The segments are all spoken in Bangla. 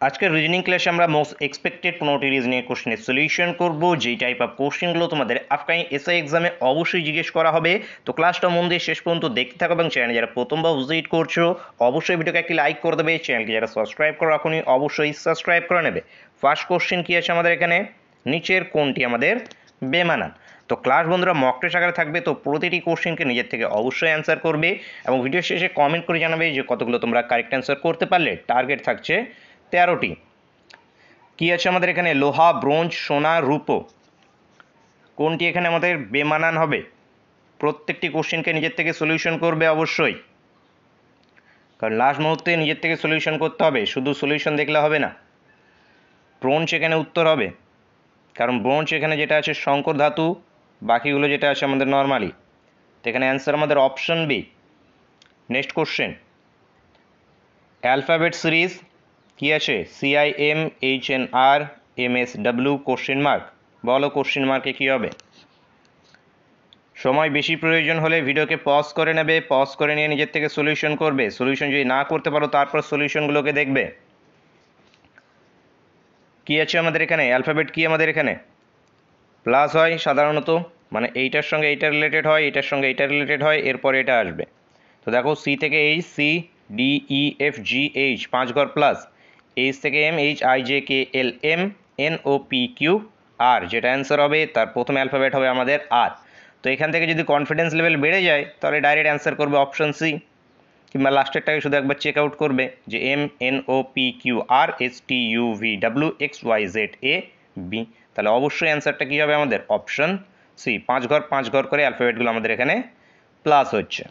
আজকের রিজনিং ক্লাসে আমরা মোস্ট এক্সপেক্টেড 15টি রিজনিং কোশ্চেনের সলিউশন করব। যেই টাইপ অফ কোশ্চেনগুলো তোমাদের আপকামিং এসআই এক্সামে অবশ্যই জিজ্ঞেস করা হবে। তো ক্লাসটা মন দিয়ে শেষ পর্যন্ত দেখতে থাকো এবং চ্যানেলে যারা প্রথমবার ভিজিট করছো অবশ্যই ভিডিওকে একটি লাইক করে দেবে। চ্যানেলকে যারা সাবস্ক্রাইব করে রাখোনি অবশ্যই সাবস্ক্রাইব করে নেবে। ফার্স্ট কোশ্চেন কি আছে আমাদের এখানে, নিচের কোনটি আমাদের বেমানান। তো ক্লাস বন্ধুরা মক টেস্ট আকারে থাকবে, তো প্রতিটি কোশ্চেনকে নিজের থেকে অবশ্যই অ্যান্সার করবে এবং ভিডিও শেষে কমেন্ট করে জানাবে যে কতগুলো তোমরা কারেক্ট অ্যান্সার করতে পারলে। টার্গেট থাকছে 13টি। কি আছে আমাদের এখানে, লোহা, ব্রোঞ্জ, সোনা, রূপো, কোনটি এখানে আমাদের বেমানান হবে? প্রত্যেকটি কোশ্চেনকে নিজের থেকে সলিউশন করবে অবশ্যই, কারণ লাস্ট মুহূর্তে নিজের থেকে সলিউশন করতে হবে, শুধু সলিউশন দেখলে হবে না। ব্রোঞ্জ এখানে উত্তর হবে, কারণ ব্রোঞ্জ এখানে যেটা আছে সংকর ধাতু, বাকিগুলো যেটা আছে আমাদের নর্মালি। তো এখানে অ্যান্সার আমাদের option B. Next question, alphabet series কি আছে, CIMHNRMSW কোশ্চেন মার্ক, বলো কোশ্চেন মার্কে কী হবে? সময় বেশি প্রয়োজন হলে ভিডিওকে পজ করে নেবে, পজ করে নিয়ে নিজের থেকে সলিউশন করবে। সলিউশন যদি না করতে পারো তারপর সলিউশনগুলোকে দেখবে। কি আছে আমাদের এখানে, অ্যালফাবেট কি আমাদের এখানে প্লাস হয় সাধারণত, মানে এইটার সঙ্গে এইটা রিলেটেড হয়, এটার সঙ্গে এইটা রিলেটেড হয়, এরপর এটা আসবে। তো দেখো সি থেকে এইচ, CDEFGH 5 ঘর প্লাস, এইচ থেকে এম, HIJKLM NOPQ আর, যেটা অ্যান্সার হবে তার প্রথম অ্যালফাবেট হবে আমাদের আর। তো এখান থেকে যদি কনফিডেন্স লেভেল বেড়ে যায় তাহলে ডাইরেক্ট অ্যান্সার করবে অপশন সি, কিংবা লাস্টেরটাকে শুধু একবার চেক আউট করবে যে MNOPQRSTUVWXYZAB, তাহলে অবশ্যই অ্যান্সারটা কী হবে আমাদের অপশন সি। 5 ঘর 5 ঘর করে অ্যালফাবেটগুলো আমাদের এখানে প্লাস হচ্ছে।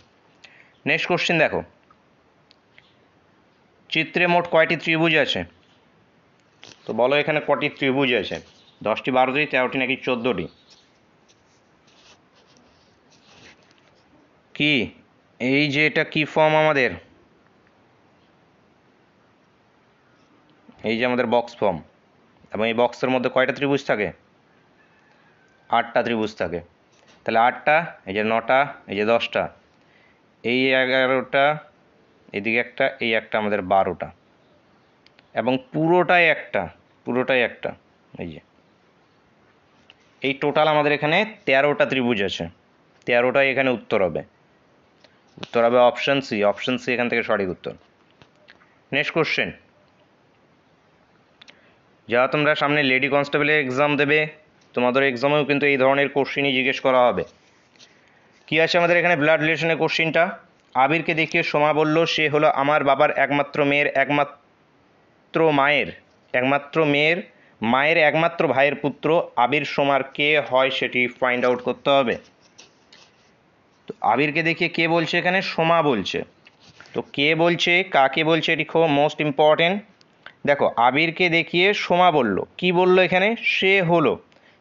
নেক্সট কোশ্চেন দেখো, চিত্রে মোট কয়টি ত্রিভুজ আছে? তো বলো এখানে কটি ত্রিভুজ আছে, 10টি, 12টি, 13টি নাকি 14টি? কি এই যে এটা কি ফর্ম আমাদের, এই যে আমাদের বক্স ফর্ম, এবং এই বক্সের মধ্যে কয়টা ত্রিভুজ থাকে? 8টা ত্রিভুজ থাকে। তাহলে 8টা, এই যে 9টা, এই যে 10টা, এই 11টা, এদিকে একটা, এই একটা, আমাদের 12টা, এবং পুরোটাই একটা, পুরোটাই একটা, এই যে এই টোটাল আমাদের এখানে 13টা ত্রিভুজ আছে। 13টাই এখানে উত্তর হবে, উত্তর হবে অপশন সি। অপশন সি এখান থেকে সঠিক উত্তর। নেক্সট কোশ্চেন, যারা তোমরা সামনে লেডি কনস্টেবলের এক্সাম দেবে তোমাদের এক্সামেও কিন্তু এই ধরনের কোশ্চেনই জিজ্ঞেস করা হবে। কি আছে আমাদের এখানে ব্লাড রিলেশনের কোশ্চেনটা, আবিরকে দেখিয়ে সোমা বলল সে হলো আমার বাবার একমাত্র মেয়ের মায়ের একমাত্র ভাইয়ের পুত্র। আবির সোমার কে হয় সেটি ফাইন্ড আউট করতে হবে। তো আবিরকে দেখিয়ে কে বলছে এখানে, সোমা বলছে। তো কে বলছে, কাকে বলছে, এটি খুব মোস্ট ইম্পর্টেন্ট। দেখো আবিরকে দেখিয়ে সোমা বলল, কি বলল এখানে, সে হলো।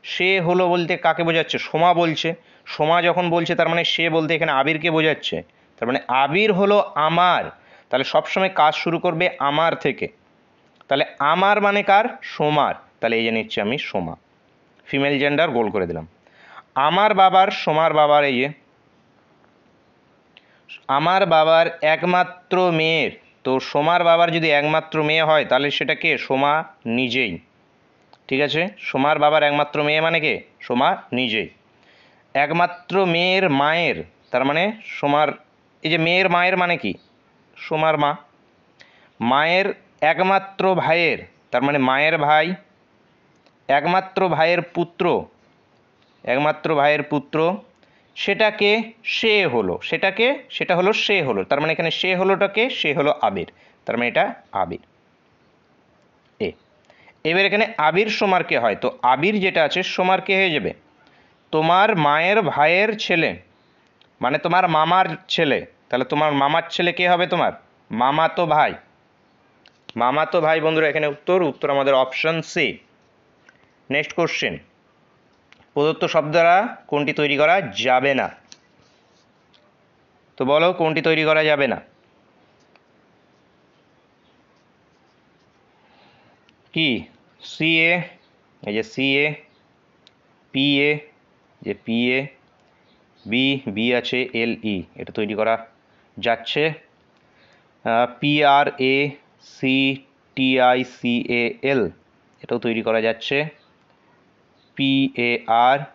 সে হলো বলতে কাকে বোঝাচ্ছে, সোমা বলছে। সোমা যখন বলছে তার মানে সে বলতে এখানে আবিরকে বোঝাচ্ছে। তার মানে আবির হলো আমার, তাহলে সবসময় কাজ শুরু করবে আমার থেকে। তাহলে আমার মানে কার, সোমার, তাহলে এই যে নিচ্ছি আমি সোমা, ফিমেল জেন্ডার গোল করে দিলাম। আমার বাবার, সোমার বাবার, এই যে আমার বাবার একমাত্র মেয়ের, তো সোমার বাবার যদি একমাত্র মেয়ে হয় তাহলে সেটা কে, সোমা নিজেই। ঠিক আছে, সোমার বাবার একমাত্র মেয়ে মানে কে, সোমা নিজেই। একমাত্র মেয়ের মায়ের, তার মানে সোমার, এই যে মেয়ের মায়ের মানে কি, সোমার মা। মায়ের একমাত্র ভাইয়ের, তার মানে মায়ের ভাই। একমাত্র ভাইয়ের পুত্র, একমাত্র ভাইয়ের পুত্র, সেটাকে সে হলো, সেটাকে সেটা হলো সে হলো, তার মানে এখানে সে হলোটাকে, সে হলো আবির, তার মানে এটা আবির। এবার এখানে আবির সোমার কে হয়, তো আবির যেটা আছে সোমার কে হয়ে যাবে, তোমার মায়ের ভাইয়ের ছেলে, মানে তোমার মামার ছেলে। তাহলে তোমার মামার ছেলে কে হবে, তোমার মামাতো ভাই। মামাতো ভাই বন্ধুরা এখানে উত্তর, উত্তর আমাদের অপশন সি। নেক্সট কোশ্চেন, প্রদত্ত শব্দ দ্বারা কোনটি তৈরি করা যাবে না? তো বলো কোনটি তৈরি করা যাবে না? কি, CA, এই যে CA, PA, যে PA, বি আছে LE, এটা তৈরি করা যাচ্ছে। PRACTE, TICAL, এটাও তৈরি করা যাচ্ছে। PARTICLE,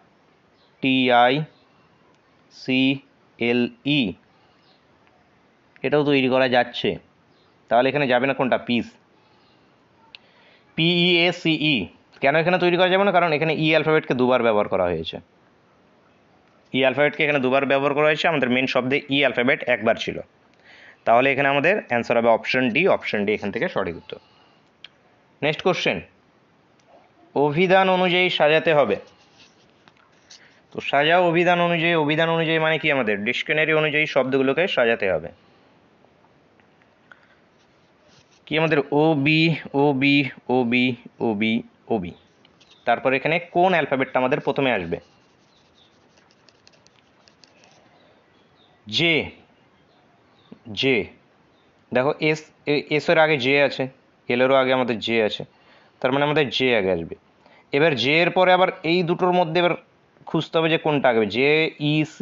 এটাও তৈরি করা যাচ্ছে। তাহলে এখানে যাবে না কোনটা? পিস। PEACE, কেন এখানে তৈরি করা যাবে না? কারণ এখানে ই অ্যালফাবেটকে দুবার ব্যবহার করা হয়েছে। ই অ্যালফাবেটকে এখানে দুবার ব্যবহার করা হয়েছে, আমাদের মেন শব্দে ই অ্যালফাবেট একবার ছিল। তাহলে এখানে আমাদের অ্যান্সার হবে অপশন ডি। অপশন ডি এখান থেকে সঠিক উত্তর। নেক্সট কোশ্চেন, অভিধান অনুযায়ী সাজাতে হবে। তো সাজাও অভিধান অনুযায়ী। অভিধান অনুযায়ী মানে কি? আমাদের ডিকশনারি অনুযায়ী শব্দগুলোকে সাজাতে হবে। কি আমাদের OB OB OB OB OB, তারপর এখানে কোন অ্যালফাবেটটা আমাদের প্রথমে আসবে? জে। জে, দেখো এস এর আগে জে আছে, এলেরও আগে আমাদের জে আছে, তার মানে আমাদের জে আগে আসবে। এবার জে এর পরে আবার এই দুটোর মধ্যে এবার খুঁজতে হবে যে কোনটা আগে। JEC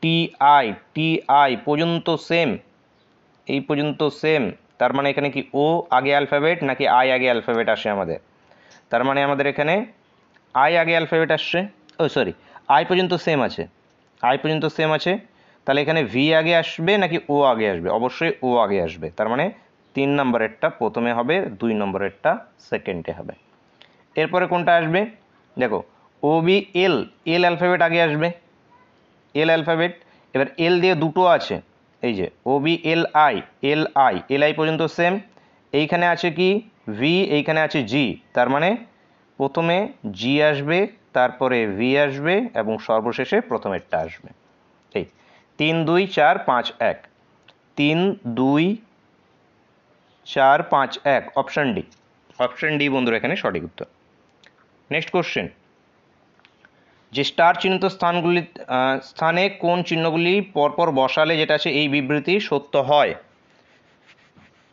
TI পর্যন্ত সেম, এই পর্যন্ত সেম। তার মানে এখানে কি ও আগে অ্যালফাবেট নাকি আই আগে অ্যালফাবেট আসে আমাদের? তার মানে আমাদের এখানে আই আগে অ্যালফাবেট আসছে। ও সরি, আই পর্যন্ত সেম আছে, আই পর্যন্ত সেম আছে। তাহলে এখানে ভি আগে আসবে নাকি ও আগে আসবে? অবশ্যই ও আগে আসবে। তার মানে 3 নম্বরেরটা প্রথমে হবে, 2 নম্বরেরটা সেকেন্ডে হবে। এরপরে কোনটা আসবে? দেখো OBL, এল অ্যালফাবেট আগে আসবে, এল অ্যালফাবেট। এবার এল দিয়ে দুটো আছে, এই যে OBLI, LI পর্যন্ত সেম। এইখানে আছে কি ভি, এইখানে আছে জি। তার মানে প্রথমে জি আসবে, তারপরে ভি আসবে এবং সর্বশেষে প্রথমেরটা আসবে। এই 3 2 4 5 1, 3 2 4 5 1, অপশন ডি। অপশন ডি বন্ধুরা এখানে সঠিক উত্তর। নেক্সট কোশ্চেন, যে স্টার চিহ্নিত স্থানে কোন চিহ্নগুলি পরপর বসালে যেটা আছে এই বিবৃতি সত্য হয়?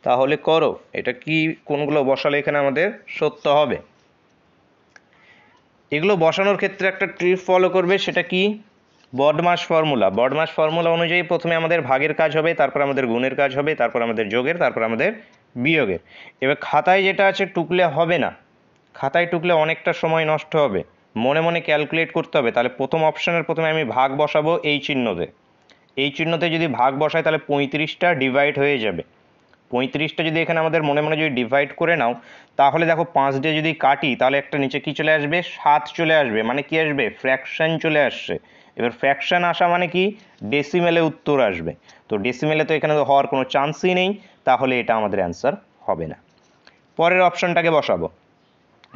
তাহলে করো, এটা কি কোনগুলো বসালে এখানে আমাদের সত্য হবে? এগুলো বসানোর ক্ষেত্রে একটা ট্রিক ফলো করবে, সেটা কি? BODMAS formula. বডমাস ফর্মুলা অনুযায়ী প্রথমে আমাদের ভাগের কাজ হবে, তারপর আমাদের গুণের কাজ হবে, তারপর আমাদের যোগের, তারপর আমাদের বিয়োগের। এবার খাতায় যেটা আছে টুকলে হবে না, খাতায় টুকলে অনেকটা সময় নষ্ট হবে, মনে মনে ক্যালকুলেট করতে হবে। তাহলে প্রথম অপশানের প্রথমে আমি ভাগ বসাবো এই চিহ্নতে। এই চিহ্নতে যদি ভাগ বসাই তাহলে 35টা ডিভাইড হয়ে যাবে। 35টা যদি এখানে আমাদের মনে মনে যদি ডিভাইড করে নাও, তাহলে দেখো 5 দিয়ে যদি কাটি তাহলে একটা নিচে কি চলে আসবে? 7 চলে আসবে। মানে কি আসবে? ফ্র্যাকশন চলে আসছে। এবার ফ্র্যাকশন আসা মানে কি? ডেসিমেলে উত্তর আসবে। তো ডেসিমেলে তো এখানে হওয়ার কোনো চান্সই নেই, তাহলে এটা আমাদের অ্যান্সার হবে না। পরের অপশনটাকে বসাবো।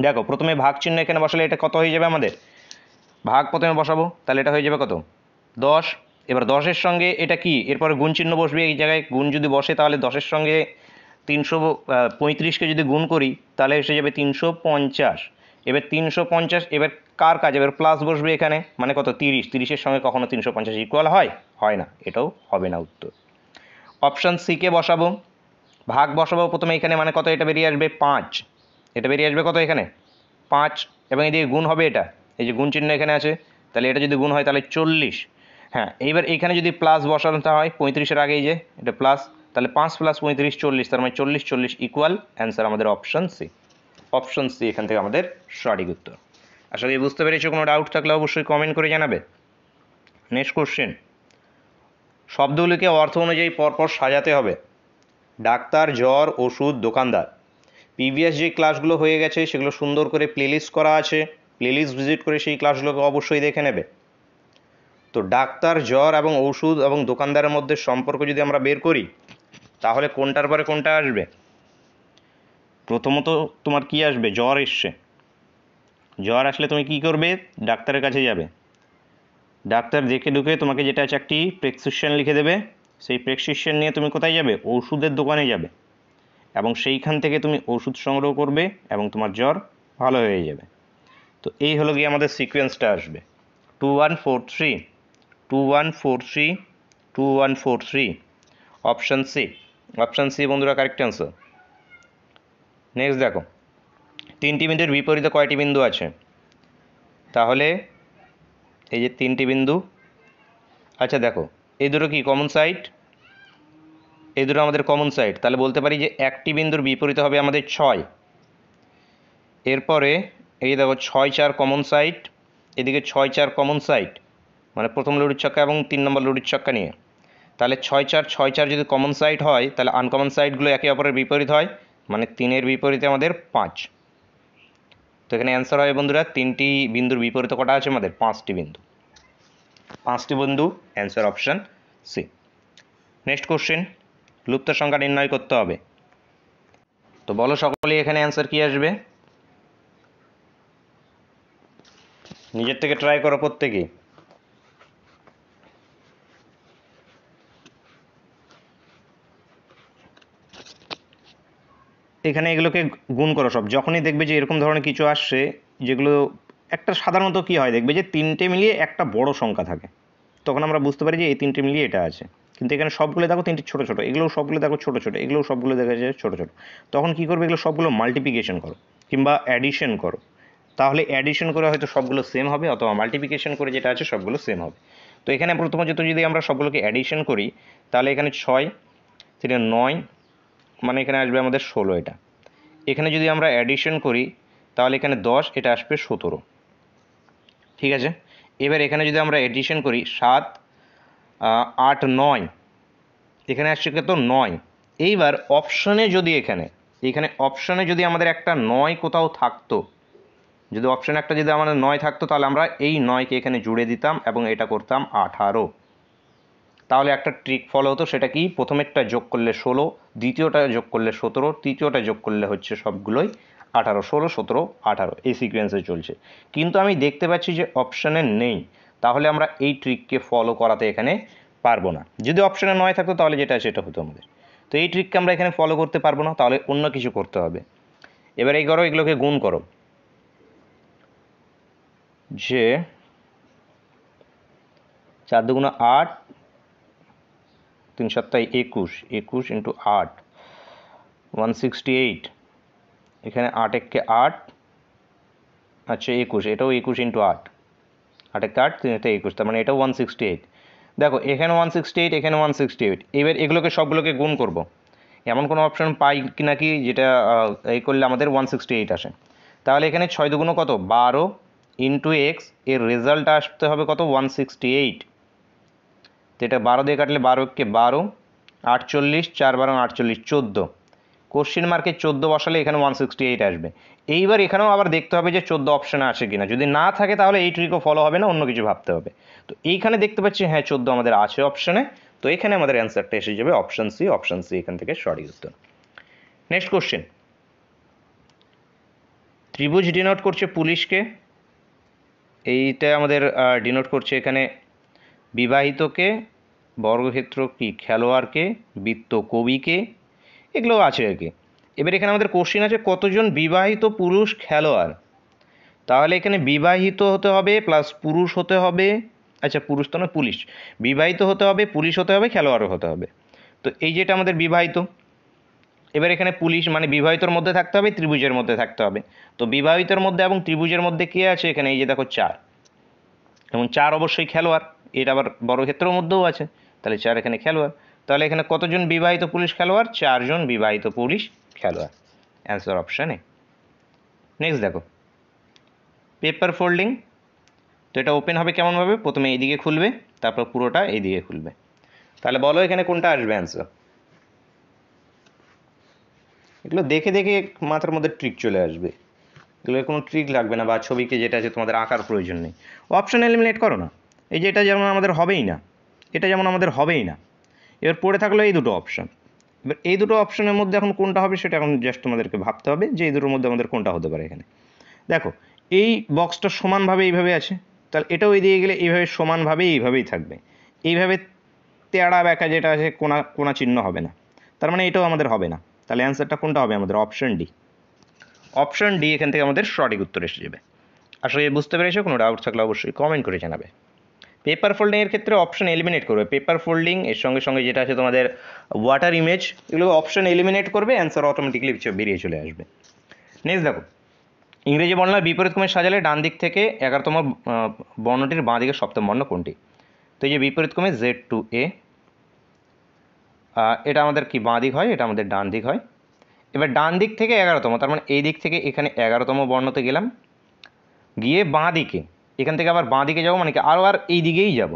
দেখো প্রথমে ভাগ চিহ্ন এখানে বসালে এটা কত হয়ে যাবে আমাদের? ভাগ প্রথমে বসাবো, তাহলে এটা হয়ে যাবে কত? 10। এবার 10-এর সঙ্গে এটা কি? এরপরে গুণ চিহ্ন বসবে, এই জায়গায় গুণ যদি বসে তাহলে 10-এর সঙ্গে 335কে যদি গুণ করি তাহলে এসে যাবে 350। এবার 350, এবার কার কাজ? এবার প্লাস বসবে এখানে, মানে কত? 30। 30-এর সঙ্গে কখনো 350 ইকুয়াল হয়? হয় না, এটাও হবে না উত্তর। অপশান সিকে বসাবো, ভাগ বসাবো প্রথমে এখানে, মানে কত? এটা বেরিয়ে আসবে 5। এটা বেরিয়ে আসবে কত এখানে? 5। এবং এদিকে গুণ হবে, এটা এই যে গুণ চিহ্ন এখানে আছে, তাহলে এটা যদি গুণ হয় তাহলে 40। হ্যাঁ, এইবার এখানে যদি প্লাস বসাতে হয় 35-এর আগে, এই যে এটা প্লাস, তাহলে 5 + 35 40, তার মানে 40 40 ইকুয়াল অ্যান্সার আমাদের অপশন সি। অপশন সি এখান থেকে আমাদের সঠিক উত্তর। আশা করি বুঝতে পেরেছো। কোনো ডাউট থাকলে অবশ্যই কমেন্ট করে জানাবে। নেক্সট কোশ্চেন, শব্দগুলিকে অর্থ অনুযায়ী পরপর সাজাতে হবে। ডাক্তার, জ্বর, ওষুধ, দোকানদার। প্রিভিয়াস যে ক্লাসগুলো হয়ে গেছে সেগুলো সুন্দর করে প্লেলিস্ট করা আছে, প্লেলিস্ট ভিজিট করে সেই ক্লাসগুলোকে অবশ্যই দেখে নেবে। তো ডাক্তার, জ্বর এবং ওষুধ এবং দোকানদারের মধ্যে সম্পর্ক যদি আমরা বের করি তাহলে কোনটার পরে কোনটা আসবে? প্রথমত তোমার কি আসবে? জ্বর এসছে। জ্বর আসলে তুমি কি করবে? ডাক্তারের কাছে যাবে, ডাক্তার দেখে ঢুকে তোমাকে যেটা আছে একটি প্রেসক্রিপশন লিখে দেবে, সেই প্রেসক্রিপশন নিয়ে তুমি কোথায় যাবে? ওষুধের দোকানে যাবে এবং সেইখান থেকে তুমি ওষুধ সংগ্রহ করবে এবং তোমার জ্বর ভালো হয়ে যাবে। তো এই হলো গিয়ে আমাদের সিকোয়েন্সটা আসবে 2143 2143 2143, অপশান সি। অপশান সি বন্ধুরা কারেক্ট অ্যান্সার। নেক্সট দেখো, 3টি বিন্দুর বিপরীতে কয়টি বিন্দু আছে? তাহলে এই যে 3টি বিন্দু, আচ্ছা দেখো এই দুটো কি কমন সাইড? এই দুটো আমাদের কমন সাইড, তাহলে বলতে পারি যে একটি বিন্দুর বিপরীতে হবে আমাদের 6। এরপরে এই দেখো 6 4 কমন সাইড, এদিকে 6 4 কমন সাইড, মানে প্রথম লড়ির ছক্কা এবং 3 নম্বর লড়ির ছক্কা নিয়ে। তাহলে 6 4 6 4 যদি কমন সাইড হয় তাহলে আনকমন সাইডগুলো একে অপরের বিপরীত হয়, মানে 3-এর বিপরীতে আমাদের 5। তো এখানে অ্যান্সার হয় বন্ধুরা 3টি বিন্দুর বিপরীতে কটা আছে আমাদের? 5টি বিন্দু। 5টি বিন্দু, answer option C. Next question, লুপ্ত সংখ্যা নির্ণয় করতে হবে। তো বলো সকলেই এখানে অ্যান্সার কি আসবে? নিজের থেকে ট্রাই করো প্রত্যেকে। এখানে এগুলোকে গুণ করো সব। যখনই দেখবে যে এরকম ধরনের কিছু আসছে যেগুলো একটা সাধারণত কি হয় দেখবে যে 3টে মিলিয়ে একটা বড় সংখ্যা থাকে, তখন আমরা বুঝতে পারি যে এই 3টে মিলিয়ে এটা আছে। কিন্তু এখানে সবগুলো দেখো 3টে ছোটো ছোটো, এগুলোও সবগুলো দেখো ছোটো ছোটো, এগুলোও সবগুলো দেখা যায় ছোটো ছোটো। তখন কি করবে, এগুলো সবগুলো মাল্টিপ্লিকেশন করো কিংবা অ্যাডিশন করো, তাহলে অ্যাডিশন করে হয়তো সবগুলো সেম হবে, অথবা মাল্টিপ্লিকেশন করে যেটা আছে সবগুলো সেম হবে। তো এখানে প্রথমত যদি আমরা সবগুলোকে অ্যাডিশন করি তাহলে এখানে 6 3 9, মানে এখানে আসবে আমাদের 16 এটা। এখানে যদি আমরা অ্যাডিশন করি তাহলে এখানে 10, এটা আসবে 17। ঠিক আছে, এবার এখানে যদি আমরা এডিশন করি 7 8 9, এখানে আসছে কত? 9। এইবার অপশানে যদি এখানে অপশানে যদি আমাদের একটা 9 কোথাও থাকতো, যদি অপশানে একটা যদি আমাদের 9 থাকতো তাহলে আমরা এই 9কে এখানে জুড়ে দিতাম এবং এটা করতাম 18। তাহলে একটা ট্রিক ফলো হতো, সেটা কি? প্রথমেরটা যোগ করলে 16, দ্বিতীয়টা যোগ করলে 17, তৃতীয়টা যোগ করলে হচ্ছে সবগুলোই 18, 16 17 18, এই সিকোয়েন্সে চলছে। কিন্তু আমি দেখতে পাচ্ছি যে অপশানে নেই, তাহলে আমরা এই ট্রিককে ফলো করাতে এখানে পারবো না। যদি অপশানে 9 থাকতো তাহলে যেটা সেটা হতো আমাদের। তো এই ট্রিককে আমরা এখানে ফলো করতে পারবো না, তাহলে অন্য কিছু করতে হবে। এবার এই করো, এগুলোকে গুণ করো, যে 4 2 8, 3 7 21, 21 ইন্টু 8 168, এখানে 8 1 8, আচ্ছা 21, এটাও 21 ইন্টু 8, 8 1 8, 3 21, তার মানে এটাও 168। দেখো এখানে 168, এখানে 168। এবার এগুলোকে সবগুলোকে গুণ করব। এমন কোনো অপশন পাই কি নাকি যেটা এই করলে আমাদের 168 আসে? তাহলে এখানে 6 2 কত? 12 ইন্টু এক্স, এর রেজাল্ট আসতে হবে কত? 168। তো এটা 12 দিয়ে কাটলে 12 কে 12, 48, 4 12 48, 14। কোশ্চেন মার্কে 14 বসালে এখানে 168 আসবে। এইবার এখানেও আবার দেখতে হবে যে 14 অপশানে আছে কিনা, যদি না থাকে তাহলে এই ট্রিকও ফলো হবে না, অন্য কিছু ভাবতে হবে। তো এইখানে দেখতে পাচ্ছি হ্যাঁ 14 আমাদের আছে অপশানে, তো এখানে আমাদের অ্যান্সারটা এসে যাবে অপশান সি। অপশান সি এখান থেকে সঠিক উত্তর। নেক্সট কোশ্চেন, ত্রিভুজ ডিনোট করছে পুলিশকে, এইটা আমাদের ডিনোট করছে এখানে বিবাহিতকে, বর্গক্ষেত্র কি খেলোয়াড়কে, বৃত্ত কবিকে, এগুলো আছে আর কি। এবার এখানে আমাদের কোশ্চেন আছে কতজন বিবাহিত পুরুষ খেলোয়াড়, তাহলে এখানে বিবাহিত হতে হবে প্লাস পুরুষ হতে হবে, আচ্ছা পুরুষ তো না, পুলিশ, বিবাহিত হতে হবে, পুলিশ হতে হবে, খেলোয়াড়ও হতে হবে। তো এই যেটা আমাদের বিবাহিত, এবার এখানে পুলিশ মানে বিবাহিতর মধ্যে থাকতে হবে, ত্রিভুজের মধ্যে থাকতে হবে। তো বিবাহিতর মধ্যে এবং ত্রিভুজের মধ্যে কে আছে? এখানে এই যে দেখো 4, এবং 4 অবশ্যই খেলোয়াড়, এটা আবার বর্গক্ষেত্রের মধ্যেও আছে, তাহলে 4 এখানে খেলোয়াড়। তাহলে এখানে কতজন বিবাহিত পুলিশ খেলোয়াড়? 4 জন বিবাহিত পুলিশ খেলোয়াড়, অ্যান্সার অপশান এ। নেক্সট দেখো পেপার ফোল্ডিং, তো এটা ওপেন হবে কেমনভাবে? প্রথমে এইদিকে খুলবে, তারপর পুরোটা এইদিকে খুলবে। তাহলে বলো এখানে কোনটা আসবে অ্যান্সার? এগুলো দেখে দেখে মাথার মধ্যে ট্রিক চলে আসবে, এগুলো কোনো ট্রিক লাগবে না, বা ছবিকে যেটা আছে তোমাদের আঁকার প্রয়োজন নেই। অপশান এলিমিনেট করো না, এই যে এটা যেমন আমাদের হবেই না, এটা যেমন আমাদের হবেই না। এবার পড়ে থাকলো এই দুটো অপশান। এবার এই দুটো অপশানের মধ্যে এখন কোনটা হবে সেটা এখন জাস্ট তোমাদেরকে ভাবতে হবে যে এই দুটোর মধ্যে আমাদের কোনটা হতে পারে। এখানে দেখো এই বক্সটা সমানভাবে এইভাবে আছে, তাহলে এটাও এই দিয়ে গেলে এইভাবে সমানভাবে এইভাবেই থাকবে, এইভাবে তেড়া ব্যাকা যেটা আছে কোনা কোনা চিহ্ন হবে না, তার মানে এটাও আমাদের হবে না। তাহলে অ্যান্সারটা কোনটা হবে আমাদের? Option D. অপশান ডি এখান থেকে আমাদের সঠিক উত্তর এসে যাবে। আসলে বুঝতে পেরেছো? কোনো ডাউট থাকলে অবশ্যই কমেন্ট করে জানাবে। পেপার ফোল্ডিংয়ের ক্ষেত্রে অপশান এলিমিনেট করবে, পেপার ফোল্ডিং এর সঙ্গে সঙ্গে যেটা আছে তোমাদের ওয়াটার ইমেজ, এগুলো অপশান এলিমিনেট করবে, অ্যান্সার অটোমেটিকলি বেরিয়ে চলে আসবে। নেক্সট দেখো, ইংরেজি বর্ণনার বিপরীত ক্রমে সাজালে ডান দিক থেকে 11তম বর্ণটির বাঁ দিকে সপ্তম বর্ণ কোনটি? তো এই যে বিপরীত ক্রমে Z to A, এটা আমাদের কি বাঁ দিক হয়, এটা আমাদের ডান দিক হয়। এবার ডান দিক থেকে 11তম, তার মানে এই দিক থেকে এখানে 11তম বর্ণতে গেলাম, গিয়ে বাঁ দিকে এখান থেকে আবার বাঁ দিকে যাবো, মানে কি আর এই দিকেই যাব।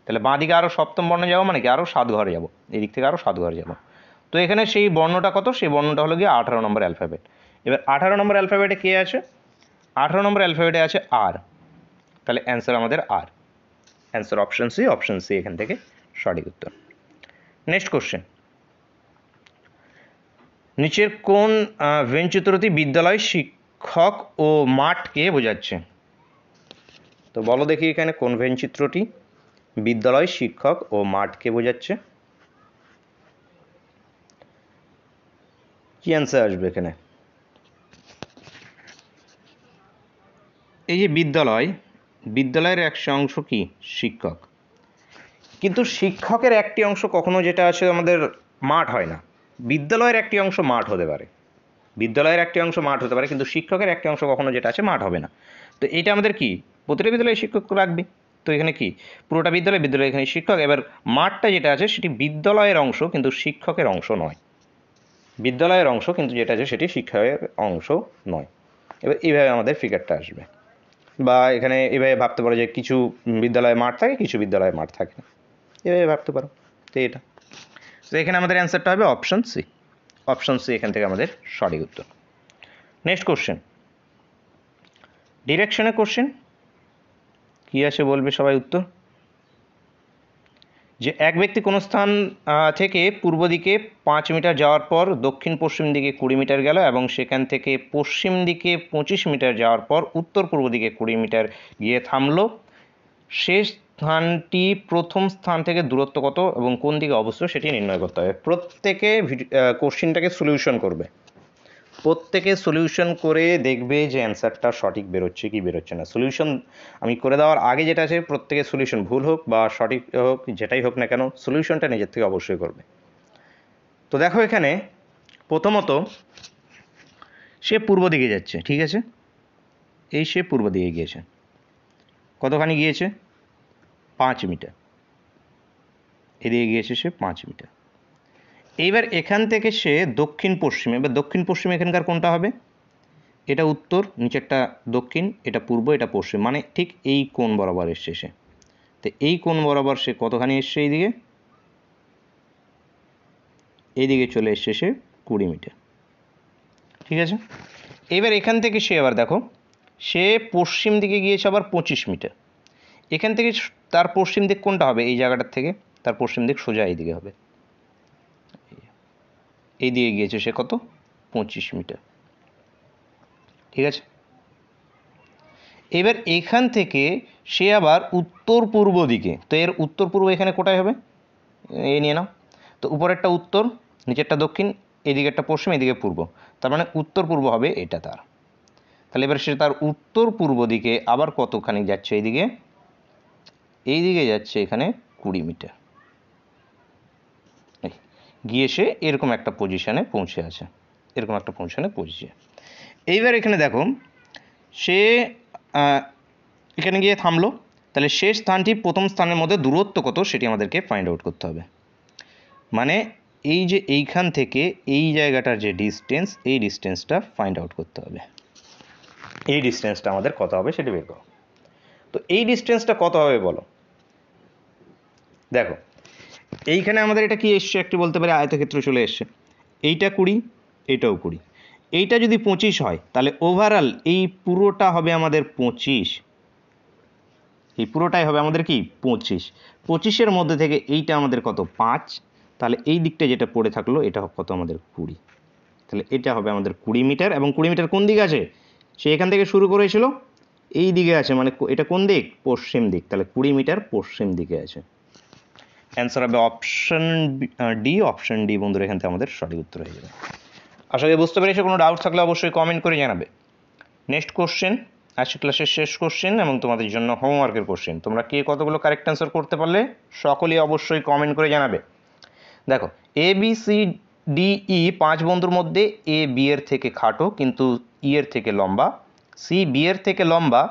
তাহলে বাঁ দিকে আরও 7তম বর্ণে যাবো, মানে কি আরও 7 ঘরে যাব, এই দিক থেকে আরও 7 ঘরে যাব। তো এখানে সেই বর্ণটা কত, সেই বর্ণটা হলো গিয়ে 18 নম্বর অ্যালফাবেট। এবার 18 নম্বর অ্যালফাবেটে কে আছে, 18 নম্বর অ্যালফাবেটে আছে আর। তাহলে অ্যান্সার আমাদের আর, অ্যান্সার অপশন সি এখান থেকে সঠিক উত্তর। নেক্সট কোশ্চেন, নিচের কোন ভেনচিত্রটি বিদ্যালয়, শিক্ষক ও মাঠকে বোঝাচ্ছে? তো বলো দেখি এখানে কোন ভেনচিত্রটি বিদ্যালয়, শিক্ষক ও মাঠকে বোঝাচ্ছে? কি অ্যান্সার আসবে এখানে? এই যে বিদ্যালয়, বিদ্যালয়ের এক অংশ কি শিক্ষক, কিন্তু শিক্ষকের একটি অংশ কখনো যেটা আছে আমাদের মাঠ হয় না। বিদ্যালয়ের একটি অংশ মাঠ হতে পারে, বিদ্যালয়ের একটি অংশ মাঠ হতে পারে, কিন্তু শিক্ষকের একটি অংশ কখনো যেটা আছে মাঠ হবে না। তো এটা আমাদের কি প্রতিটা বিদ্যালয়ে শিক্ষক রাখবে। তো এখানে কি পুরোটা বিদ্যালয়, বিদ্যালয় এখানে শিক্ষক। এবার মাঠটা যেটা আছে সেটি বিদ্যালয়ের অংশ কিন্তু শিক্ষকের অংশ নয়, বিদ্যালয়ের অংশ কিন্তু যেটা আছে সেটি শিক্ষকের অংশ নয়। এবার এইভাবে আমাদের ফিগারটা আসবে, বা এখানে এভাবে ভাবতে পারো যে কিছু বিদ্যালয়ে মাঠ থাকে, কিছু বিদ্যালয়ে মাঠ থাকে না, এভাবে ভাবতে পারো। তো এটা, তো এখানে আমাদের অ্যান্সারটা হবে অপশন সি, অপশন সি এখান থেকে আমাদের সঠিক উত্তর। নেক্সট কোশ্চেন, ডিরেকশনের কোশ্চেন। কি আছে বলবে সবাই উত্তর? যে এক ব্যক্তি কোনো স্থান থেকে পূর্ব দিকে 5 মিটার যাওয়ার পর দক্ষিণ পশ্চিম দিকে 20 মিটার গেল, এবং সেখান থেকে পশ্চিম দিকে 25 মিটার যাওয়ার পর উত্তর পূর্ব দিকে 20 মিটার গিয়ে থামলো। শেষ স্থানটি প্রথম স্থান থেকে দূরত্ব কত এবং কোন দিকে অবস্থিত সেটি নির্ণয় করতে হবে। প্রত্যেকে কোশ্চিনটাকে সলিউশন করবে, প্রত্যেকে সলিউশন করে দেখবে যে অ্যান্সারটা সঠিক বেরোচ্ছে কি বেরোচ্ছে না। সলিউশন আমি করে দেওয়ার আগে যেটা আছে, প্রত্যেকের সলিউশন ভুল হোক বা সঠিক হোক, যেটাই হোক না কেন, সলিউশনটা নিজের থেকে অবশ্যই করবে। তো দেখো এখানে প্রথমত সে পূর্ব দিকে যাচ্ছে, ঠিক আছে, এই সে পূর্ব দিকে গিয়েছে, কতখানি গিয়েছে 5 মিটার, এদিকে গিয়েছে সে 5 মিটার। এইবার এখান থেকে সে দক্ষিণ পশ্চিমে, এবার দক্ষিণ পশ্চিম এখানকার কোনটা হবে, এটা উত্তর, নিচেরটা দক্ষিণ, এটা পূর্ব, এটা পশ্চিম, মানে ঠিক এই কোণ বরাবর এসছে সে। তো এই কোণ বরাবর সে কতখানি এসছে, এইদিকে, এইদিকে চলে এসছে সে 20 মিটার, ঠিক আছে। এবার এখান থেকে সে আবার দেখো, সে পশ্চিম দিকে গিয়েছে আবার 25 মিটার। এখান থেকে তার পশ্চিম দিক কোনটা হবে, এই জায়গাটার থেকে তার পশ্চিম দিক সোজা এইদিকে হবে, এই দিকে গিয়েছে সে কত 25 মিটার, ঠিক আছে। এবার এখান থেকে সে আবার উত্তর পূর্ব দিকে, তো এর উত্তর পূর্ব এখানে কোথায় হবে, এই নিয়ে নাও। তো উপরেরটা উত্তর, নিচেরটা দক্ষিণ, এদিকেরটা পশ্চিম, এদিকে পূর্ব, তার মানে উত্তর পূর্ব হবে এটা তার। তাহলে এবার সে তার উত্তর পূর্ব দিকে আবার কতখানি যাচ্ছে, এইদিকে যাচ্ছে এখানে 20 মিটার, গিয়ে সে এরকম একটা পজিশানে পৌঁছে আছে, এরকম একটা পজিশানে পৌঁছে। এইবার এখানে দেখো সে এখানে গিয়ে থামলো, তাহলে শেষ স্থানটি প্রথম স্থানের মধ্যে দূরত্ব কত সেটি আমাদেরকে ফাইন্ড আউট করতে হবে। মানে এই যে এইখান থেকে এই জায়গাটার যে ডিস্টেন্স, এই ডিস্টেন্সটা ফাইন্ড আউট করতে হবে, এই ডিস্টেন্সটা আমাদের কত হবে সেটি বের করো। তো এই ডিস্টেন্সটা কত হবে বলো? দেখো এইখানে আমাদের এটা কি এসছে, একটু বলতে পারি আয়তক্ষেত্র চলে এসছে, এইটা 20, এইটাও 20, এইটা যদি 25 হয় তাহলে ওভারঅল এই পুরোটা হবে আমাদের 25, এই পুরোটাই হবে আমাদের কি 25, 25-এর মধ্যে থেকে এইটা আমাদের কত 5, তাহলে এই দিকটা যেটা পড়ে থাকলো এটা কত আমাদের 20, তাহলে এটা হবে আমাদের 20 মিটার। এবং 20 মিটার কোন দিক আছে, সে এখান থেকে শুরু করেছিল এই দিকে আছে, মানে এটা কোন দিক, পশ্চিম দিক, তাহলে 20 মিটার পশ্চিম দিকে আছে। অ্যান্সার হবে অপশন ডি, অপশন ডি বন্ধুরা এখান থেকে আমাদের সঠিক উত্তর হয়ে যাবে। আশা করি বুঝতে পেরেছো, কোনো ডাউট থাকলে অবশ্যই কমেন্ট করে জানাবে। নেক্সট কোশ্চেন, আজকে ক্লাসের শেষ কোশ্চেন এবং তোমাদের জন্য হোমওয়ার্কের কোশ্চেন। তোমরা কে কতগুলো কারেক্ট অ্যান্সার করতে পারলে সকলেই অবশ্যই কমেন্ট করে জানাবে। দেখো A B C D E 5 বন্ধুর মধ্যে এ বি এর থেকে খাটো কিন্তু ই এর থেকে লম্বা, সি বি এর থেকে লম্বা,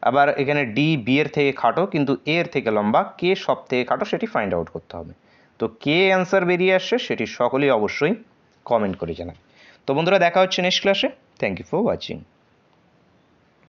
আবার এখানে ডি বি এর থেকে খাটো কিন্তু এ এর থেকে লম্বা, কে সব থেকে খাটো সেটি ফাইন্ড আউট করতে হবে। তো কে অ্যান্সার বেরিয়ে আসছে সেটি সকলেই অবশ্যই কমেন্ট করে জানাবে। তো বন্ধুরা দেখা হচ্ছে নেক্সট ক্লাসে। Thank you for watching.